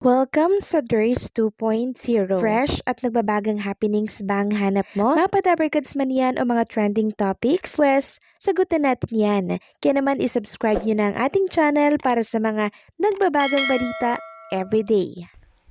Welcome sa Durs 2.0. Fresh at nagbabagang happenings bang hanap mo? Mga padabarkads man yan o mga trending topics? Pwes, sagutin natin yan. Kaya naman isubscribe nyo na ang ating channel para sa mga nagbabagang balita everyday.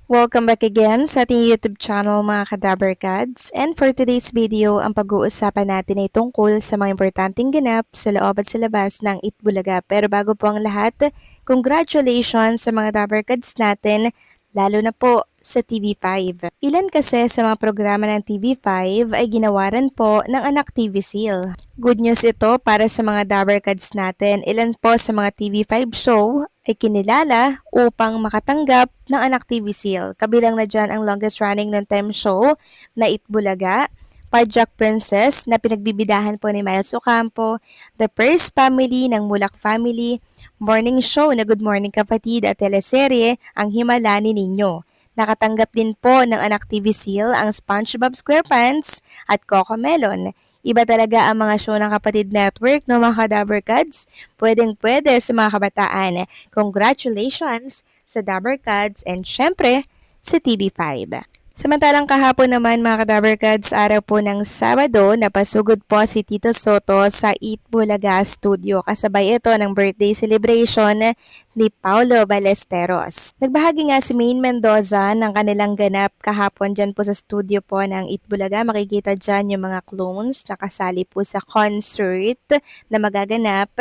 Welcome back again sa ating YouTube channel mga Kadabarkads. And for today's video, ang pag-uusapan natin ay tungkol sa mga importanteng ganap sa loob at sa labas ng Itbulaga. Pero bago po ang lahat, congratulations sa mga Dabarkads natin, lalo na po sa TV5. Ilan kasi sa mga programa ng TV5 ay ginawaran po ng anak TV Seal. Good news ito para sa mga Dabarkads natin. Ilan po sa mga TV5 show ay kinilala upang makatanggap ng anak TV Seal. Kabilang na dyan ang longest running ng time show na Itbulaga, Pajak Princess na pinagbibidahan po ni Miles Ocampo, The First Family ng Mulak Family, morning show na Good Morning Kapatid at teleserye ang Himala ni Ninyo. Nakatanggap din po ng anak TV Seal ang SpongeBob SquarePants at Coco Melon. Iba talaga ang mga show ng Kapatid Network no mga Dabarkads. Pwedeng-pwede sa mga kabataan. Congratulations sa Dabarkads and syempre sa TV5. Samantalang kahapon naman mga Kadabarkads, araw po ng Sabado, napasugod po si Tito Soto sa Eat Bulaga Studio. Kasabay ito ng birthday celebration ni Paulo Ballesteros. Nagbahagi nga si Maine Mendoza ng kanilang ganap kahapon dyan po sa studio po ng Eat Bulaga. Makikita dyan yung mga clones na kasali po sa concert na magaganap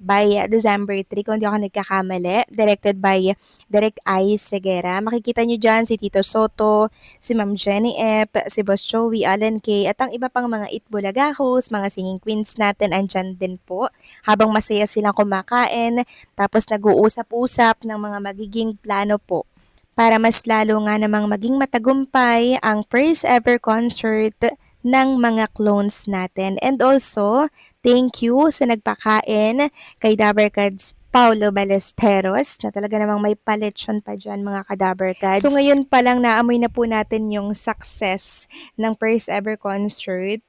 by December 3, kung di ako nagkakamali, directed by Direk I. Segera. Makikita nyo dyan si Tito Soto, si Ma'am Jenny Epp, si Boss Joey, Allen K, at ang iba pang mga Itbulaga hosts, mga singing queens natin, andyan din po. Habang masaya silang kumakain, tapos nag-uusap-usap ng mga magiging plano po para mas lalo nga namang maging matagumpay ang first ever concert ng mga clones natin. And also, thank you sa nagpakain kay Dabarkads Paulo Ballesteros na talaga namang may paletsyon pa dyan mga Kadabarkads. So ngayon pa lang naamoy na po natin yung success ng first ever concert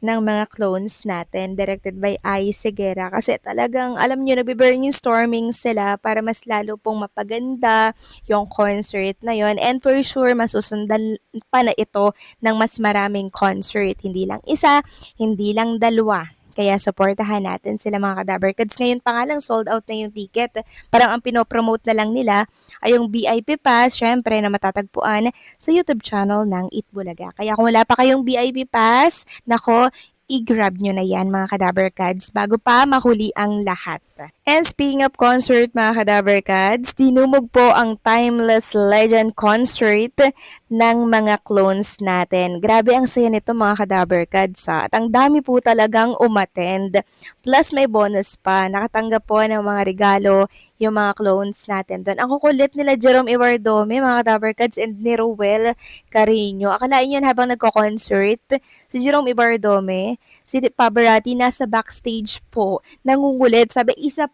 ng mga clones natin directed by I. Segera kasi talagang alam nyo nagbe-brainstorming sila para mas lalo pong mapaganda yung concert na yon, and for sure masusundan pa na ito ng mas maraming concert, hindi lang isa, hindi lang dalawa. Kaya supportahan natin sila mga Kadabarkads. Ngayon pa nga lang sold out na yung ticket. Parang ang pinopromote na lang nila ay yung VIP pass, syempre na matatagpuan sa YouTube channel ng Itbulaga. Kaya kung wala pa kayong VIP pass, nako, i-grab nyo na yan mga Kadabarkads bago pa mahuli ang lahat. And speaking of concert mga Kadabarkads, dinumog po ang Timeless Legend concert ng mga clones natin. Grabe ang saya nito mga Kadabarkads at ang dami po talagang umattend. Plus may bonus pa, nakatanggap po ng mga regalo yung mga clones natin doon. Ang kukulit nila Jerome Evardome, mga Kadabarkads, and ni Ruel Carino. Akalain yun habang nagko-concert, si Jerome Evardome, si Pabarati nasa backstage po, nangungulit. Sabi, isa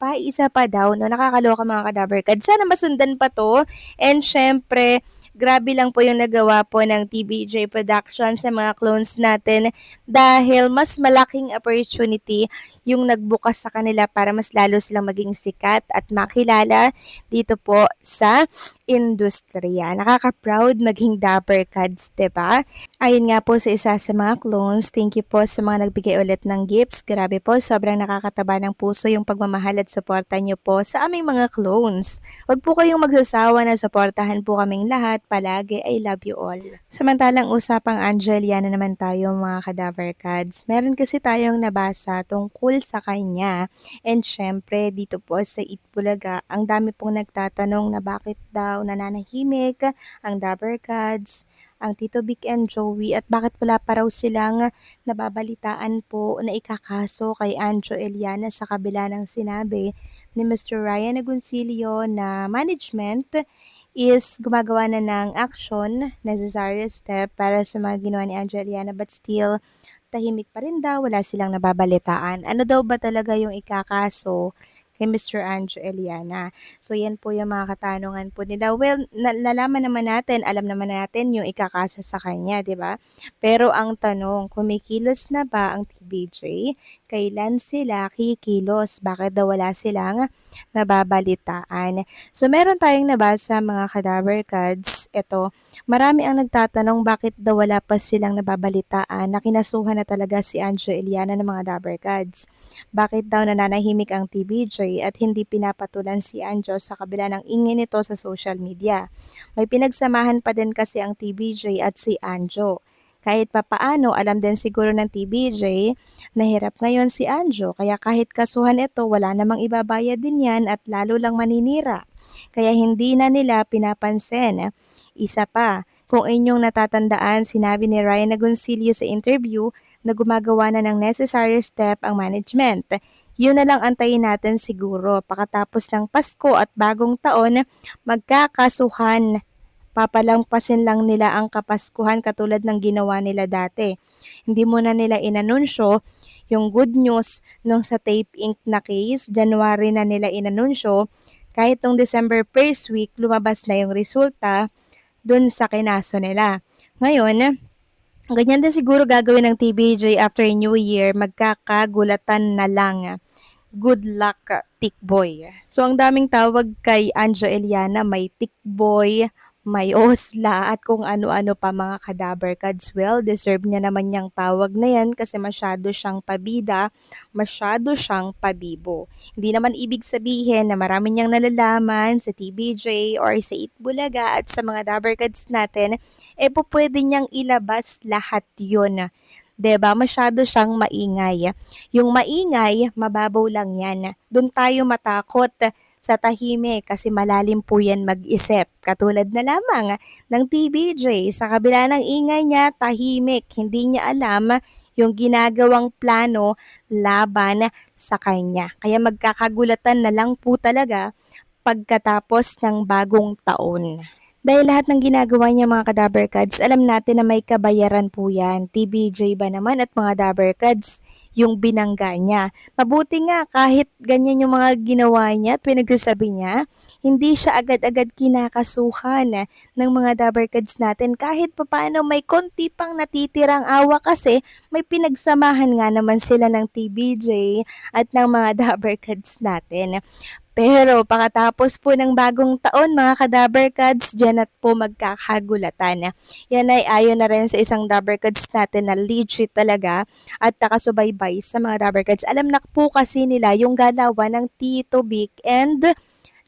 pa daw, no? Nakakaloka mga Kadabarkads. Sana masundan pa to. And syempre, grabe lang po yung nagawa po ng TBJ Production sa mga clones natin dahil mas malaking opportunity yung nagbukas sa kanila para mas lalo silang maging sikat at makilala dito po sa industriya. Nakaka-proud maging Dabarkads, diba? Ayun nga po sa isa sa mga clones, thank you po sa mga nagbigay ulit ng gifts. Grabe po, sobrang nakakataba ng puso yung pagmamahal at suporta nyo po sa aming mga clones. Huwag po kayong magsasawa na suportahan po kaming lahat. Palagi, I love you all. Samantalang usapang Angelia na naman tayo mga Kadabarkads. Meron kasi tayong nabasa tungkol sa kanya. And syempre, dito po sa Itbulaga, ang dami pong nagtatanong na bakit daw nananahimik ang Dabarkads, ang Tito Vic and Joey, at bakit wala pa raw silang nababalitaan po na ikakaso kay Anjo Eliana sa kabila ng sinabi ni Mr. Ryan Agoncillo na management is gumagawa na ng action, necessary step para sa mga ginawa ni Anjo Eliana, but still tahimik pa rin daw, wala silang nababalitaan. Ano daw ba talaga yung ikakaso kay Mr. Anjo Eliana. So yan po yung mga katanungan po nila. Well, nalaman naman natin, alam naman natin yung ikakasa sa kanya, di ba? Pero ang tanong, kumikilos na ba ang TBJ? Kailan sila kikilos? Bakit daw wala silang nababalitaan? So meron tayong nabasa mga Kadaver Cards. Ito, marami ang nagtatanong bakit daw wala pa silang nababalitaan na kinasuhan na talaga si Anjo Eliana ng mga Dabber Cards. Bakit daw nananahimik ang TBJ at hindi pinapatulan si Anjo sa kabila ng ingay nito sa social media? May pinagsamahan pa din kasi ang TBJ at si Anjo. Kahit papaano, alam din siguro ng TBJ na hirap ngayon si Anjo, kaya kahit kasuhan ito, wala namang ibabayad din yan at lalo lang maninira. Kaya hindi na nila pinapansin. Isa pa, kung inyong natatandaan, sinabi ni Ryan Agoncillo sa interview na gumagawa na ng necessary step ang management. Yun na lang antayin natin siguro. Pagkatapos ng Pasko at bagong taon, magkakasuhan. Papalampasin lang nila ang Kapaskuhan katulad ng ginawa nila dati. Hindi muna nila inanunsyo yung good news nung sa Tape Inc. na case. January na nila inanunsyo. Kahit nung December first week, lumabas na yung resulta dun sa kinaso nila. Ngayon, ganyan din siguro gagawin ng TBJ after New Year, magkakagulatan na lang. Good luck, Tikboy. So, ang daming tawag kay Anjo Eliana, may Tikboy, may Osla, at kung ano-ano pa mga Kadaver Cards. Well, deserve niya naman niyang tawag na yan kasi masyado siyang pabida, masyado siyang pabibo. Hindi naman ibig sabihin na marami niyang nalalaman sa TBJ or sa Itbulaga at sa mga Dabber Cards natin, po pwede niyang ilabas lahat yun. 'Di ba? Masyado siyang maingay. Yung maingay, mababaw lang yan. Doon tayo matakot sa tahimik kasi malalim po yan mag-isip. Katulad na lamang ng TBJ, sa kabila ng ingay niya, tahimik. Hindi niya alam yung ginagawang plano laban sa kanya. Kaya magkakagulatan na lang po talaga pagkatapos ng bagong taon. Dahil lahat ng ginagawa niya mga ka-Dabber Cards, alam natin na may kabayaran po yan. TBJ ba naman at mga Dabber Cards yung binangga niya. Mabuti nga kahit ganyan yung mga ginawa niya at pinagsasabi niya, hindi siya agad-agad kinakasuhan ng mga Dabber Cards natin. Kahit papaano may konti pang natitirang awa kasi may pinagsamahan nga naman sila ng TBJ at ng mga Dabber Cards natin. Pero pagkatapos po ng bagong taon mga ka-Dabber Cards, dyan at po magkakagulatan. Yan ay ayon na rin sa isang Dabber Cards natin na legit talaga at nakasubaybay sa mga Dabber Cards. Alam na po kasi nila yung galawan ng Tito Vic and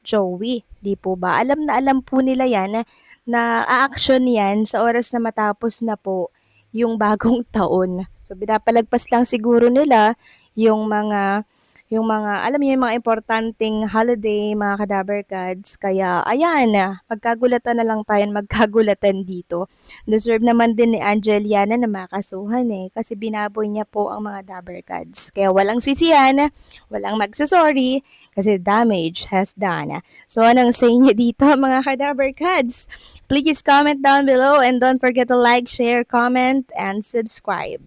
Joey. Di po ba? Alam po nila yan na a-action yan sa oras na matapos na po yung bagong taon. So pinapalagpas lang siguro nila yung mga, alam niyo, yung mga importanteng holiday, mga ka-Dabber Cards. Kaya, ayan, magkagulatan na lang tayo, magkagulatan dito. Deserve naman din ni Angeliana na makasuhan kasi binaboy niya po ang mga Dabber Cards. Kaya walang sisihan, walang magsasorry, kasi damage has done. So, anong say niyo dito, mga ka-Dabber Cards? Please comment down below and don't forget to like, share, comment, and subscribe.